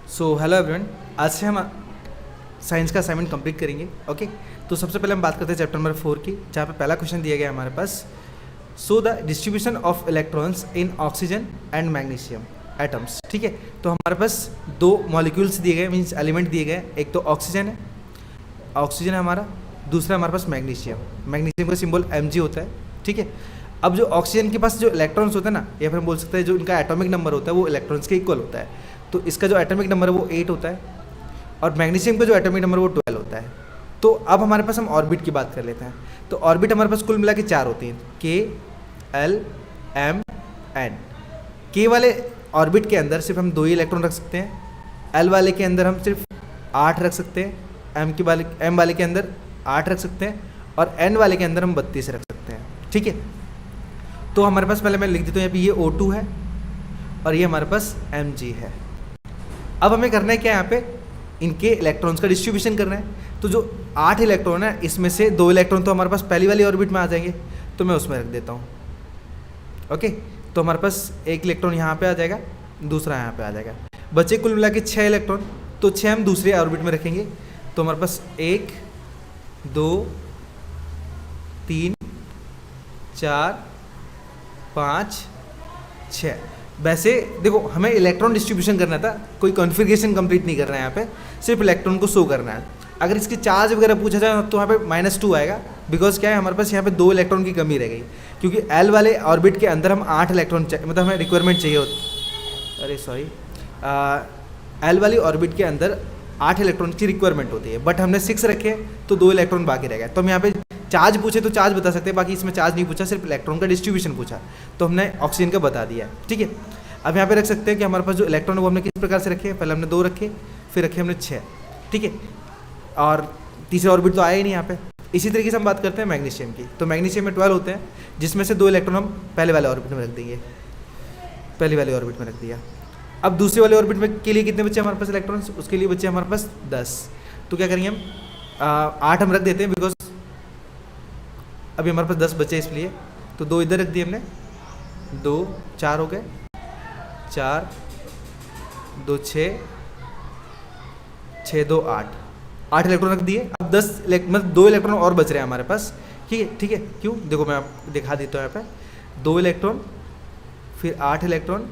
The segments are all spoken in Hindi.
सो हेलो एवरीवन, आज से हम साइंस का असाइनमेंट कंप्लीट करेंगे। ओके, तो सबसे पहले हम बात करते हैं चैप्टर नंबर 4 की, जहाँ पे पहला क्वेश्चन दिया गया है हमारे पास। So the distribution of electrons in oxygen and magnesium atoms. ठीक है, तो हमारे पास दो मॉलिक्यूल्स दिए गए, मीन्स एलिमेंट दिए गए। एक तो ऑक्सीजन है, ऑक्सीजन है हमारा। दूसरा हमारे पास मैग्नीशियम, मैग्नीशियम का सिंबल Mg होता है। ठीक है, अब जो ऑक्सीजन के पास जो इलेक्ट्रॉन्स होते हैं ना, या फिर हम बोल सकते हैं जो इनका एटॉमिक नंबर होता है वो इलेक्ट्रॉन्स के इक्वल होता है। तो इसका जो एटॉमिक नंबर है वो 8 होता है, और मैग्नीशियम का जो एटॉमिक नंबर वो 12 होता है। तो अब हमारे पास हम ऑर्बिट की बात कर लेते हैं। तो ऑर्बिट हमारे पास कुल मिला के 4 होती हैं, K, L, M, N। K वाले ऑर्बिट के अंदर सिर्फ हम 2 ही इलेक्ट्रॉन रख सकते हैं। L वाले के अंदर हम सिर्फ 8 रख सकते हैं। M वाले के अंदर 8 रख सकते हैं, और N वाले के अंदर हम 32 रख सकते हैं। ठीक है, तो हमारे पास पहले मैं लिख देता हूँ यहाँ पे, ये O2 है और ये हमारे पास Mg है। अब हमें करना है क्या, यहाँ पे इनके इलेक्ट्रॉन्स का डिस्ट्रीब्यूशन करना है। तो जो 8 इलेक्ट्रॉन है, इसमें से 2 इलेक्ट्रॉन तो हमारे पास पहली वाली ऑर्बिट में आ जाएंगे, तो मैं उसमें रख देता हूँ। ओके, तो हमारे पास एक इलेक्ट्रॉन यहाँ पे आ जाएगा, दूसरा यहाँ पे आ जाएगा। बचे कुल मिला के 6 इलेक्ट्रॉन, तो 6 हम दूसरे ऑर्बिट में रखेंगे। तो हमारे पास 1 2 3 4 5 6। वैसे देखो, हमें इलेक्ट्रॉन डिस्ट्रीब्यूशन करना था, कोई कॉन्फ़िगरेशन कंप्लीट नहीं करना है यहाँ पे, सिर्फ इलेक्ट्रॉन को शो करना है। अगर इसकी चार्ज वगैरह पूछा जाए तो यहाँ पे -2 आएगा, बिकॉज क्या है, हमारे पास यहाँ पे 2 इलेक्ट्रॉन की कमी रह गई, क्योंकि एल वाले ऑर्बिट के अंदर हम 8 इलेक्ट्रॉन मतलब हमें रिक्वायरमेंट चाहिए होती, अरे सॉरी, एल वाली ऑर्बिट के अंदर 8 इलेक्ट्रॉन की रिक्वायरमेंट होती है, बट हमने 6 रखे, तो 2 इलेक्ट्रॉन बाकी रह गए। तो हम यहाँ पे चार्ज पूछे तो चार्ज बता सकते हैं, बाकी इसमें चार्ज नहीं पूछा, सिर्फ इलेक्ट्रॉन का डिस्ट्रीब्यूशन पूछा, तो हमने ऑक्सीजन का बता दिया। ठीक है, अब यहाँ पे रख सकते हैं कि हमारे पास जो इलेक्ट्रॉन है वो हमने किस प्रकार से रखे, पहले हमने 2 रखे, फिर रखे हमने 6। ठीक है, और तीसरा ऑर्बिट तो आया ही नहीं यहाँ पे। इसी तरीके से हम बात करते हैं मैग्नीशियम की। तो मैग्नीशियम में 12 होते हैं, जिसमें से 2 इलेक्ट्रॉन हम पहले वाले ऑर्बिट में रख देंगे, पहली वाले ऑर्बिट में रख दिया। अब दूसरे वाले ऑर्बिट में के लिए कितने बच्चे हमारे पास इलेक्ट्रॉन्स, उसके लिए बच्चे हमारे पास 10। तो क्या करेंगे हम, 8 हम रख देते हैं, बिकॉज अभी हमारे पास 10 बचे इसलिए। तो 2 इधर रख दिए हमने, 2 4 हो गए, 4 2 6 6 2 8 इलेक्ट्रॉन रख दिए। अब 10 मतलब 2 इलेक्ट्रॉन और बच रहे हैं हमारे पास। ठीक है, ठीक है, क्यों, देखो मैं आपको दिखा देता हूँ यहाँ पे। 2 इलेक्ट्रॉन, फिर 8 इलेक्ट्रॉन,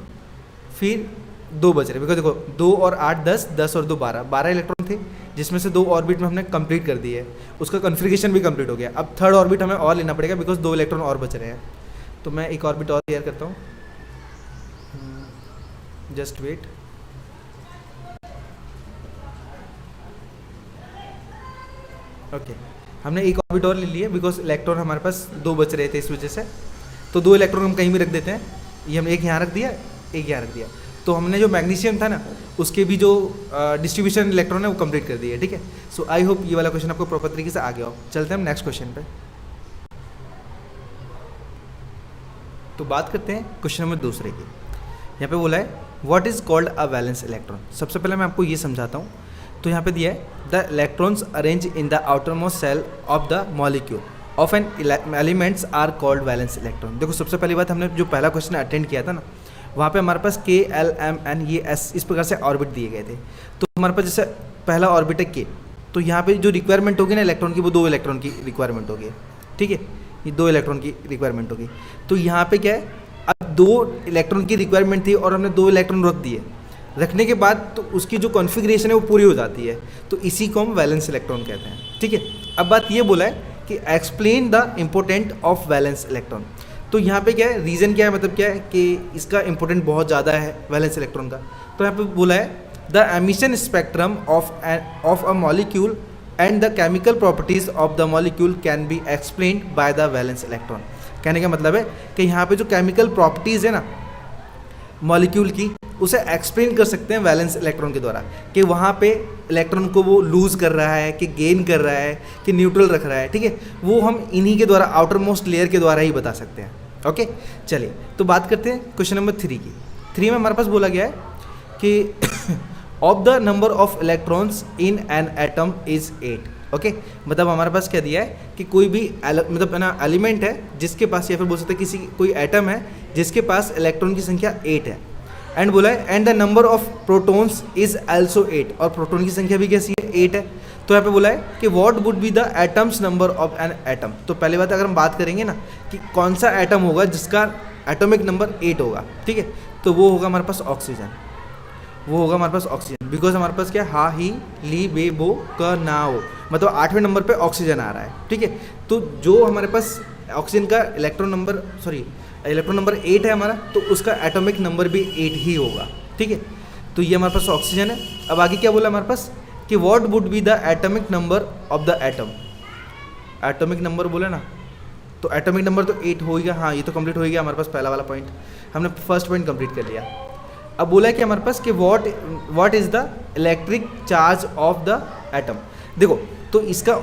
फिर 2 बच रहे, बिकॉज देखो 2 और 8 10, 10 और 2 12 इलेक्ट्रॉन थे, जिसमें से 2 ऑर्बिट में हमने कंप्लीट कर दी है, उसका कॉन्फ़िगरेशन भी कंप्लीट हो गया। अब थर्ड ऑर्बिट हमें और लेना पड़ेगा, बिकॉज 2 इलेक्ट्रॉन और बच रहे हैं। तो मैं एक ऑर्बिट और तैयार करता हूँ, जस्ट वेट। ओके, हमने एक ऑर्बिट और ले लिया, बिकॉज इलेक्ट्रॉन हमारे पास 2 बच रहे थे, इस वजह से। तो 2 इलेक्ट्रॉन हम कहीं भी रख देते हैं, ये हम एक यहाँ रख दिया, एक यहाँ रख दिया। तो हमने जो मैग्नीशियम था ना, उसके भी जो डिस्ट्रीब्यूशन इलेक्ट्रॉन है वो कंप्लीट कर दिया। ठीक है, सो आई होप ये वाला क्वेश्चन आपको प्रॉपर तरीके से आ गया हो। चलते हैं हम नेक्स्ट क्वेश्चन पे। तो बात करते हैं क्वेश्चन नंबर 2 की। यहाँ पे बोला है what is called a valence electron. सबसे पहले मैं आपको ये समझाता हूँ। तो यहाँ पे दिया है the electrons arrange in the outermost cell of the molecule of an elements are called valence electron. देखो, सबसे पहली बात, हमने जो पहला क्वेश्चन अटेंड किया था ना, वहाँ पे हमारे पास K, L, M, N, ये S इस प्रकार से ऑर्बिट दिए गए थे। तो हमारे पास जैसे पहला ऑर्बिट है K, तो यहाँ पे जो रिक्वायरमेंट होगी ना इलेक्ट्रॉन की, वो 2 इलेक्ट्रॉन की रिक्वायरमेंट होगी। ठीक है, ये 2 इलेक्ट्रॉन की रिक्वायरमेंट होगी। तो यहाँ पे क्या है, अब 2 इलेक्ट्रॉन की रिक्वायरमेंट थी और हमने 2 इलेक्ट्रॉन रख दिए। रखने के बाद तो उसकी जो कॉन्फ़िगरेशन है वो पूरी हो जाती है, तो इसी को हम वैलेंस इलेक्ट्रॉन कहते हैं। ठीक है, अब बात ये बोला है कि explain the important of valence electron. तो यहाँ पे क्या है, रीज़न क्या है, मतलब क्या है कि इसका इंपॉर्टेंट बहुत ज़्यादा है वैलेंस इलेक्ट्रॉन का। तो यहाँ पे बोला है the emission spectrum of a molecule and the chemical properties of the molecule can be explained by the valence electron. कहने का मतलब है कि यहाँ पे जो केमिकल प्रॉपर्टीज़ है ना मॉलिक्यूल की, उसे एक्सप्लेन कर सकते हैं वैलेंस इलेक्ट्रॉन के द्वारा, कि वहाँ पे इलेक्ट्रॉन को वो लूज़ कर रहा है, कि गेन कर रहा है, कि न्यूट्रल रख रहा है। ठीक है, वो हम इन्हीं के द्वारा, आउटर मोस्ट लेयर के द्वारा ही बता सकते हैं। ओके, चलिए तो बात करते हैं क्वेश्चन नंबर 3 की। 3 में हमारे पास बोला गया है कि of the number of electrons in an atom is 8। Okay, मतलब हमारे पास क्या दिया है कि कोई भी मतलब है ना एलिमेंट है जिसके पास, या फिर बोल सकते हैं किसी कोई एटम है जिसके पास इलेक्ट्रॉन की संख्या 8 है। एंड बोला है and the number of protons is also 8, और प्रोटॉन की संख्या भी कैसी है 8 है। तो यहाँ पे बोला है कि what would be the atoms number of an atom. तो पहली बात अगर हम बात करेंगे ना कि कौन सा एटम होगा जिसका एटॉमिक नंबर 8 होगा, ठीक है, तो वो होगा हमारे पास ऑक्सीजन, वो होगा हमारे पास ऑक्सीजन, बिकॉज हमारे पास क्या हा ही ली बे बो क ना हो, मतलब 8वें नंबर पे ऑक्सीजन आ रहा है, ठीक है। तो जो हमारे पास ऑक्सीजन का इलेक्ट्रॉन नंबर 8 है हमारा, तो उसका एटॉमिक नंबर भी 8 ही होगा, ठीक है। तो ये हमारे पास ऑक्सीजन है। अब आगे क्या बोला हमारे पास कि what would be the atomic number of the atom. Atomic number बोले ना, तो एटॉमिक नंबर तो 8 हो गया, हाँ ये तो कंप्लीट हो गया हमारे पास पहला वाला पॉइंट, हमने फर्स्ट पॉइंट कंप्लीट कर लिया। अब बोला है कि हमारे पास कि what is the electric charge of the atom. देखो तो इसका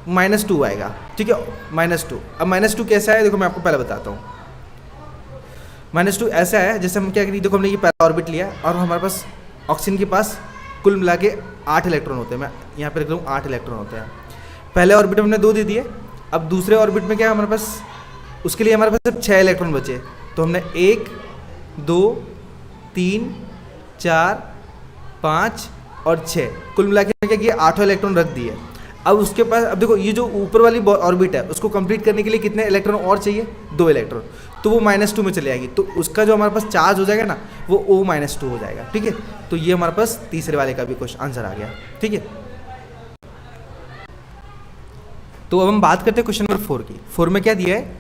-2 आएगा, ठीक है, -2। अब -2 कैसा है, देखो मैं आपको पहले बताता हूँ। -2 ऐसा है जैसे हम क्या करिए, देखो हमने ये पहला ऑर्बिट लिया और हमारे पास ऑक्सीजन के पास कुल मिला के 8 इलेक्ट्रॉन होते हैं, मैं यहाँ पे लिख रहा हूँ 8 इलेक्ट्रॉन होते हैं। पहले ऑर्बिट में हमने 2 दे दिए, अब दूसरे ऑर्बिट में क्या है हमारे पास, उसके लिए हमारे पास सिर्फ 6 इलेक्ट्रॉन बचे, तो हमने 1 2 3 4 5 और 6 कुल मिला के क्या किया 8 इलेक्ट्रॉन रख दिए। अब उसके पास, अब देखो ये जो ऊपर वाली ऑर्बिट है उसको कंप्लीट करने के लिए कितने इलेक्ट्रॉन और चाहिए, 2 इलेक्ट्रॉन, तो वो -2 में चले जाएगी, तो उसका जो हमारे पास चार्ज हो जाएगा ना वो O-2 हो जाएगा, ठीक है। तो ये हमारे पास तीसरे वाले का भी क्वेश्चन आंसर आ गया, ठीक है। तो अब हम बात करते हैं क्वेश्चन नंबर 4 की। 4 में क्या दिया है,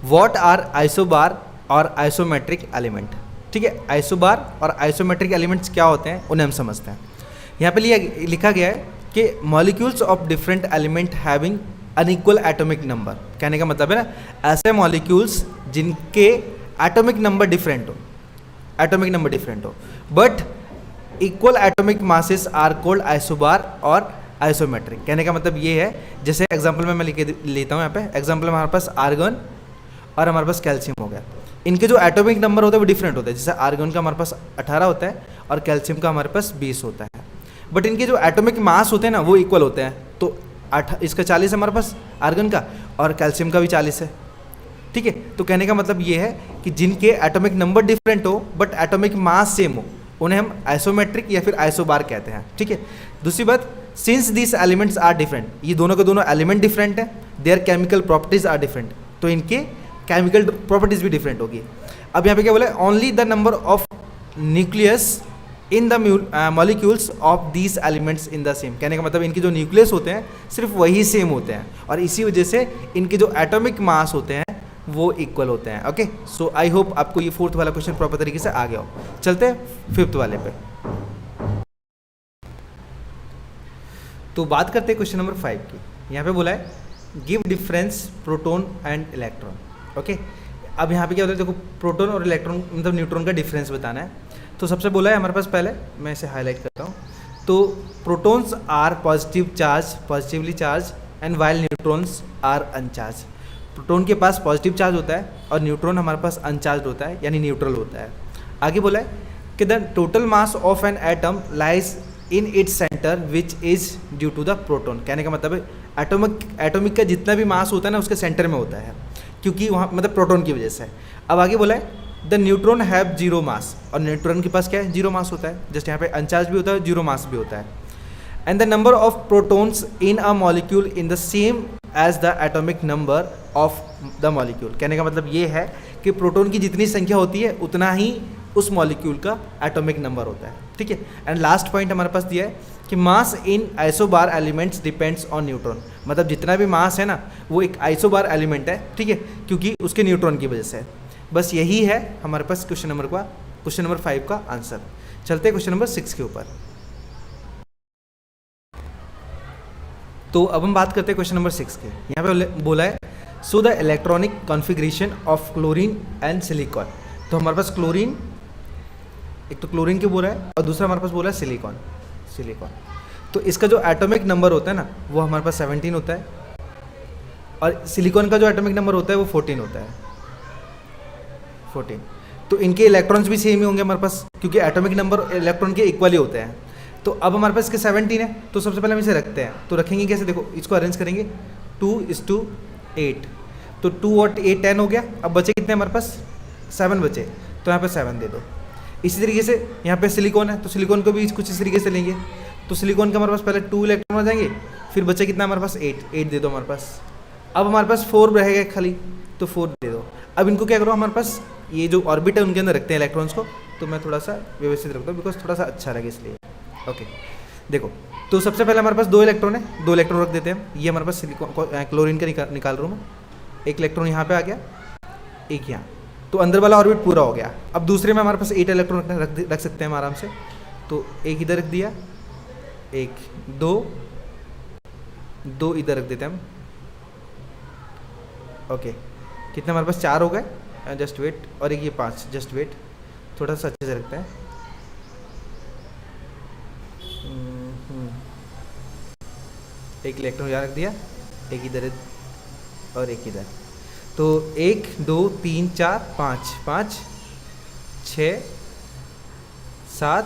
व्हाट आर आइसोबार और आइसोमेट्रिक एलिमेंट, ठीक है। आइसोबार और आइसोमेट्रिक एलिमेंट्स क्या होते हैं उन्हें हम समझते हैं। यहाँ पे लिखा गया है कि molecules of different element having unequal atomic number, कहने का मतलब है ना ऐसे मॉलिक्यूल्स जिनके एटॉमिक नंबर डिफरेंट हो but equal atomic masses are called isobar और आइसोमेट्रिक। कहने का मतलब ये है, जैसे एग्जांपल में मैं लेता हूँ यहाँ पे एग्जांपल में हमारे पास आर्गन और हमारे पास कैल्शियम हो गया, इनके जो एटॉमिक नंबर होता है वो डिफरेंट होता है। जैसे आर्गन का हमारे पास 18 होता है और कैल्शियम का हमारे पास 20 होता है, बट इनके जो एटॉमिक मास होते हैं ना वो इक्वल होते हैं। तो इसका 40 है हमारे पास आर्गन का और कैल्शियम का भी 40 है, ठीक है। तो कहने का मतलब ये है कि जिनके एटॉमिक नंबर डिफरेंट हो बट एटॉमिक मास सेम हो उन्हें हम आइसोमेट्रिक या फिर आइसोबार कहते हैं, ठीक है। दूसरी बात, since this elements are different, ये दोनों के दोनों एलिमेंट डिफरेंट है, their chemical properties are different, तो इनके केमिकल प्रॉपर्टीज भी डिफरेंट होगी। अब यहाँ पे क्या बोला है, only the number of nucleus in the molecules of these elements in the same. कहने का मतलब इनके जो न्यूक्लियस होते हैं सिर्फ वही सेम होते हैं और इसी वजह से इनके जो एटॉमिक मास होते हैं वो इक्वल होते हैं, ओके। सो आई होप आपको ये 4th वाला क्वेश्चन प्रॉपर तरीके से आ गया हो। चलते हैं 5th वाले पे। तो बात करते हैं क्वेश्चन नंबर 5 की। यहाँ पे बोला है give difference proton and electron, okay. अब यहाँ पे क्या होता है, देखो प्रोटॉन और इलेक्ट्रॉन मतलब न्यूट्रॉन का डिफरेंस बताना है। तो सबसे बोला है हमारे पास, पहले मैं इसे हाईलाइट करता हूँ। तो protons are positively charge and while neutrons are uncharge. Proton के पास पॉजिटिव चार्ज होता है और न्यूट्रॉन हमारे पास अनचार्ज होता है, यानी न्यूट्रल होता है। आगे बोला है कि the total mass of an atom lies in its centre which is due to the proton. कहने का मतलब है एटॉमिक का जितना भी मास होता है ना उसके सेंटर में होता है, क्योंकि वहाँ मतलब प्रोटॉन की वजह से। अब आगे बोला है द न्यूट्रॉन हैव 0 मास, और न्यूट्रॉन के पास क्या है 0 मास होता है, जस्ट यहाँ पे अनचार्ज भी होता है 0 मास भी होता है। And the number of protons in a molecule in the same as the atomic number of the molecule. कहने का मतलब ये है कि प्रोटॉन की जितनी संख्या होती है उतना ही उस मॉलिक्यूल का एटॉमिक नंबर होता है, ठीक है। एंड लास्ट पॉइंट हमारे पास दिया है कि mass in isobar elements depends on neutron, मतलब जितना भी मास है ना वो एक आइसोबार एलिमेंट है, ठीक है, क्योंकि उसके न्यूट्रॉन की वजह से। बस यही है हमारे पास क्वेश्चन नंबर 5 का आंसर। चलते हैं क्वेश्चन नंबर 6 के ऊपर। तो अब हम बात करते हैं क्वेश्चन नंबर 6 के। यहाँ पे बोला है so the electronic configuration of chlorine and silicon. तो हमारे पास क्लोरीन, एक तो क्लोरीन के बोला है और दूसरा हमारे पास बोला है सिलिकॉन। तो इसका जो एटॉमिक नंबर होता है ना वो हमारे पास 17 होता है और सिलिकॉन का जो एटॉमिक नंबर होता है वो 14 होता है, 14। तो इनके इलेक्ट्रॉन्स भी सेम ही होंगे हमारे पास, क्योंकि एटॉमिक नंबर इलेक्ट्रॉन के इक्वली होते हैं। तो अब हमारे पास इसके 17 है, तो सबसे पहले हम इसे रखते हैं। तो रखेंगे कैसे, देखो इसको अरेंज करेंगे 2:8, तो 2 और 8 10 हो गया। अब बचे कितने हमारे पास 7 बचे, तो यहाँ पे 7 दे दो। इसी तरीके से यहाँ पे सिलिकॉन है, तो सिलिकॉन को भी कुछ इस तरीके से लेंगे। तो सिलिकॉन का हमारे पास पहले 2 इलेक्ट्रॉन हो जाएंगे, फिर बचा कितना हमारे पास 8 दे दो हमारे पास। अब हमारे पास 4 रहेगा खाली, तो 4 दे दो। अब इनको क्या करो, हमारे पास ये जो ऑर्बिट है उनके अंदर रखते हैं इलेक्ट्रॉन्स को, तो मैं थोड़ा सा व्यवस्थित रखता हूँ बिकॉज थोड़ा सा अच्छा लगे इसलिए। ओके देखो, तो सबसे पहले हमारे पास 2 इलेक्ट्रॉन है, 2 इलेक्ट्रॉन रख देते हैं। ये हमारे पास सिलिकॉन क्लोरीन का निकाल रहा हूँ मैं। एक इलेक्ट्रॉन यहाँ पे आ गया, एक यहाँ, तो अंदर वाला ऑर्बिट पूरा हो गया। अब दूसरे में हमारे पास 8 इलेक्ट्रॉन रख सकते हैं हम आराम से। तो एक इधर रख दिया, एक 2 इधर रख देते हैं हम। ओके कितने हमारे पास 4 हो गए, जस्ट वेट। और एक ये 5, जस्ट वेट, थोड़ा सा अच्छे से रखते हैं। एक इलेक्ट्रॉन यहाँ रख दिया, एक इधर और एक इधर। तो 1 2 3 4 5 5 6 7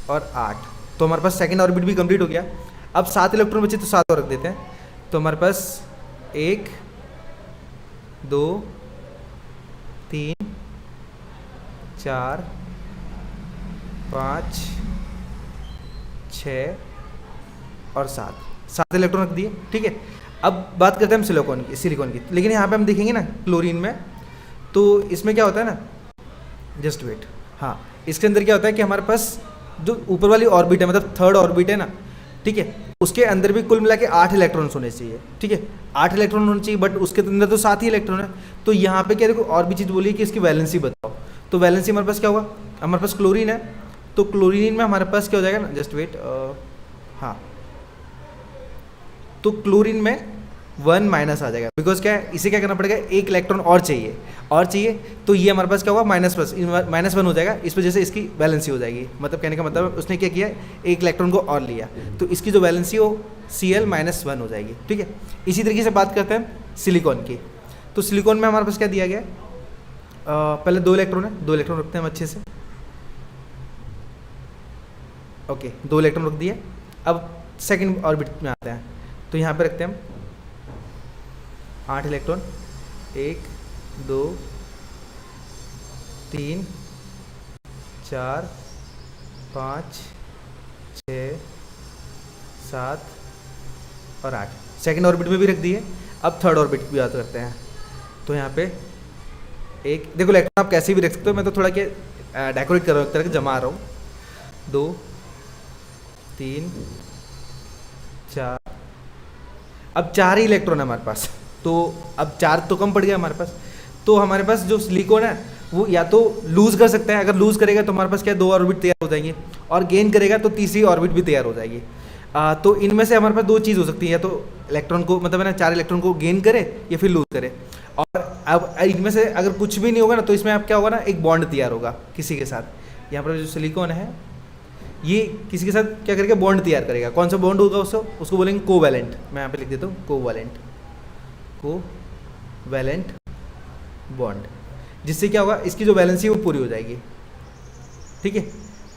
और 8, तो हमारे पास सेकंड ऑर्बिट भी कंप्लीट हो गया। अब 7 इलेक्ट्रॉन बचे, तो 7 और रख देते हैं। तो हमारे पास 1 2 3 4 5 6 और 7 इलेक्ट्रॉन रख दिए। ठीक है, अब बात करते हैं हम सिलिकॉन की। लेकिन यहाँ पे हम देखेंगे ना क्लोरीन में, तो इसमें क्या होता है ना, जस्ट वेट, हाँ इसके अंदर क्या होता है कि हमारे पास जो ऊपर वाली ऑर्बिट है, मतलब थर्ड ऑर्बिट है ना, ठीक है, उसके अंदर भी कुल मिला के 8 इलेक्ट्रॉन्स होने चाहिए। ठीक है, 8 इलेक्ट्रॉन होने चाहिए, बट उसके अंदर तो 7 ही इलेक्ट्रॉन है। तो यहाँ पे क्या देखो, और भी चीज़ बोली कि इसकी वैलेंसी बताओ। तो वैलेंसी हमारे पास क्या होगा, हमारे पास क्लोरीन है, तो क्लोरीन में हमारे पास क्या हो जाएगा ना, जस्ट वेट, हाँ, तो क्लोरीन में 1 माइनस आ जाएगा, बिकॉज क्या है, इसे क्या करना पड़ेगा, एक इलेक्ट्रॉन और चाहिए, तो ये हमारे पास क्या होगा, -1 हो जाएगा। इस वजह से इसकी वैलेंसी हो जाएगी। मतलब कहने का मतलब उसने क्या किया, एक इलेक्ट्रॉन को और लिया, तो इसकी जो वैलेंसी हो Cl -1 हो जाएगी। ठीक है, इसी तरीके से बात करते हैं सिलिकॉन की। तो सिलिकॉन में हमारे पास क्या दिया गया, पहले 2 इलेक्ट्रॉन है, 2 इलेक्ट्रॉन रखते हैं हम अच्छे से। ओके 2 इलेक्ट्रॉन रख दिए। अब सेकेंड ऑर्बिट में आते हैं, तो यहाँ पे रखते हैं हम 8 इलेक्ट्रॉन, 1 2 3 4 5 6 7 और 8 सेकेंड ऑर्बिट में भी रख दिए। अब थर्ड ऑर्बिट की बात करते हैं, तो यहाँ पे एक देखो इलेक्ट्रॉन आप कैसे भी रख सकते हो, मैं तो थोड़ा क्या डेकोरेट कर रहा हूँ, एक तरह के जमा रहा हूँ। 2 3 4, अब 4 ही इलेक्ट्रॉन है हमारे पास, तो अब 4 तो कम पड़ गया हमारे पास। तो हमारे पास जो सिलिकॉन है वो या तो लूज़ कर सकता है, अगर लूज़ करेगा तो हमारे पास क्या 2 ऑर्बिट तैयार हो जाएंगे, और गेन करेगा तो तीसरी ऑर्बिट भी तैयार हो जाएगी। तो इनमें से हमारे पास 2 चीज़ हो सकती है, या तो इलेक्ट्रॉन को मतलब है ना 4 इलेक्ट्रॉन को गेन करे या फिर लूज़ करे। और अब इनमें से अगर कुछ भी नहीं होगा ना, तो इसमें अब क्या होगा ना, एक बॉन्ड तैयार होगा किसी के साथ। यहाँ पर जो सिलिकॉन है ये किसी के साथ क्या करेगा, बॉन्ड तैयार करेगा। कौन सा बॉन्ड होगा उसको बोलेंगे कोवैलेंट। मैं यहाँ पे लिख देता हूँ कोवैलेंट बॉन्ड, जिससे क्या होगा, इसकी जो वैलेंसी है वो पूरी हो जाएगी। ठीक है,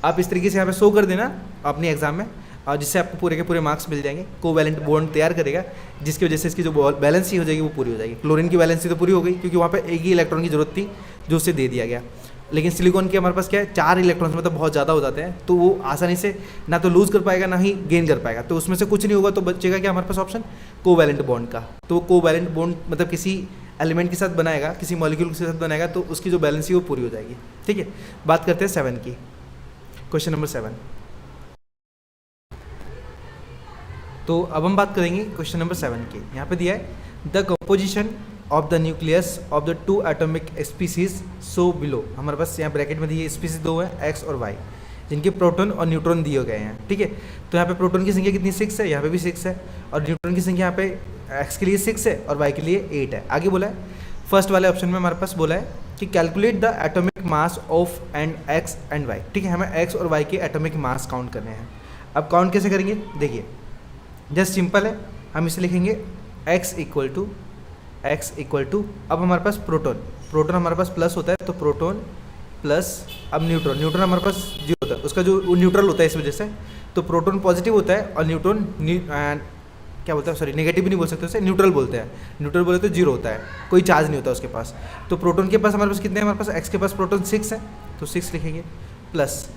आप इस तरीके से यहाँ पे शो कर देना अपने एग्जाम में, और जिससे आपको पूरे के पूरे मार्क्स मिल जाएंगे। कोवैलेंट बॉन्ड तैयार करेगा, जिसकी वजह से इसकी जो बैलेंसी हो जाएगी वो पूरी हो जाएगी। क्लोरीन की बैलेंसी तो पूरी हो गई, क्योंकि वहाँ पे एक ही इलेक्ट्रॉन की जरूरत थी जो उसे दे दिया गया। लेकिन सिलिकॉन के हमारे पास क्या है, 4 इलेक्ट्रॉन्स मतलब बहुत ज़्यादा हो जाते हैं, तो वो आसानी से ना तो लूज़ कर पाएगा ना ही गेन कर पाएगा। तो उसमें से कुछ नहीं होगा, तो बचेगा क्या हमारे पास ऑप्शन, कोवैलेंट बॉन्ड का। तो कोवैलेंट बॉन्ड मतलब किसी एलिमेंट के साथ बनाएगा, किसी मॉलिक्यूल के साथ बनाएगा, तो उसकी जो बैलेंसी वो पूरी हो जाएगी। ठीक है, बात करते हैं 7 की, क्वेश्चन नंबर 7। तो अब हम बात करेंगे क्वेश्चन नंबर 7 की। यहाँ पे दिया है the composition of the nucleus of the 2 atomic species so below. हमारे पास यहाँ ब्रैकेट में दिए स्पीसीज 2 है, एक्स और वाई, जिनके प्रोटॉन और न्यूट्रॉन दिए गए हैं। ठीक है, तो यहाँ पे प्रोटॉन की संख्या कितनी 6 है, यहाँ पे भी 6 है, और न्यूट्रॉन की संख्या यहाँ पे एक्स के लिए 6 है और वाई के लिए 8 है। आगे बोला है फर्स्ट वाले ऑप्शन में हमारे पास बोला है कि calculate the atomic mass of and X and Y. ठीक है, हमें एक्स और वाई के एटॉमिक मास काउंट करने हैं। अब काउंट कैसे करेंगे, देखिए जस्ट सिंपल है, हम इसे लिखेंगे x इक्वल टू अब हमारे पास प्रोटॉन हमारे पास प्लस होता है, तो प्रोटॉन प्लस अब न्यूट्रॉन हमारे पास 0 होता है, उसका जो न्यूट्रल होता है इस वजह से, तो प्रोटॉन पॉजिटिव होता है और न्यूट्रॉन क्या बोलते हैं, सॉरी नेगेटिव भी नहीं बोल सकते उसे, न्यूट्रल बोलते हैं। न्यूट्रल बोले तो जीरो होता है, कोई चार्ज नहीं होता उसके पास। तो प्रोटॉन के पास हमारे पास कितने हैं, हमारे पास एक्स के पास प्रोटॉन 6 है तो 6 लिखेंगे, प्लस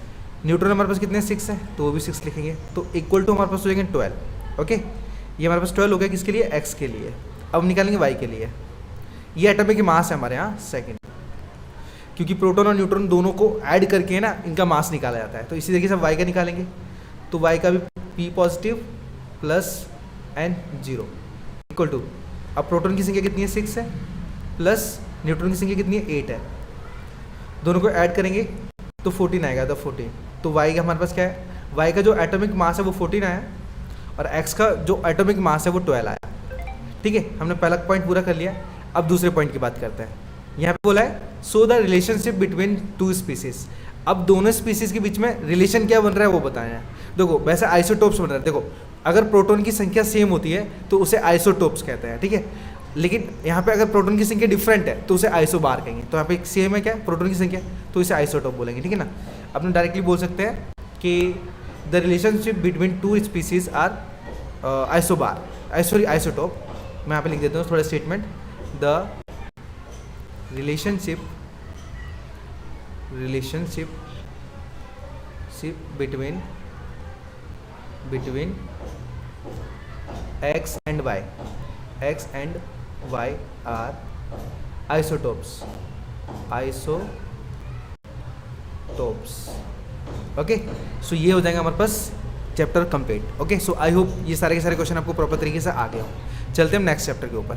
न्यूट्रॉन हमारे पास कितने 6 है तो वो भी 6 लिखेंगे, तो इक्वल टू हमारे पास हो जाएंगे 12। ओके, ये हमारे पास 12 हो गया किसके लिए, एक्स के लिए। अब निकालेंगे वाई के लिए, ये एटॉमिक मास है हमारे यहाँ सेकेंड, क्योंकि प्रोटॉन और न्यूट्रॉन दोनों को ऐड करके ना इनका मास निकाला जाता है। तो इसी तरीके से वाई का निकालेंगे, तो वाई का भी P positive plus N 0 equal to, अब प्रोटॉन की संख्या कितनी है 6 है, प्लस न्यूट्रॉन की संख्या कितनी है 8 है, दोनों को ऐड करेंगे तो 14 आएगा, तो 14। तो वाई का हमारे पास क्या है, वाई का जो एटॉमिक मास है वो 14 आया और एक्स का जो एटॉमिक मास है वो 12 आया। ठीक है, हमने पहला पॉइंट पूरा कर लिया। अब दूसरे पॉइंट की बात करते हैं। यहाँ पे बोला है so the relationship between two species. अब दोनों स्पीसीज के बीच में रिलेशन क्या बन रहा है वो बताया है। देखो वैसे आइसोटोप्स बन रहा है, देखो अगर प्रोटॉन की संख्या सेम होती है तो उसे आइसोटोप्स कहते हैं, ठीक है। लेकिन यहाँ पे अगर प्रोटॉन की संख्या डिफरेंट है तो उसे आइसोबार कहेंगे। तो यहाँ पे सेम है क्या प्रोटॉन की संख्या, तो इसे आइसोटोप बोलेंगे, ठीक है ना। अपने डायरेक्टली बोल सकते हैं कि the relationship between two species are isobar, isotope. मैं यहाँ पे लिख देता हूँ थोड़ा statement, the relationship between x and y are isotopes। Okay, so ये हो जाएगा हमारे पास chapter complete. Okay, so I hope ये सारे के सारे क्वेश्चन आपको प्रॉपर तरीके से आ गए हो। चलते हैं हम नेक्स्ट चैप्टर के ऊपर।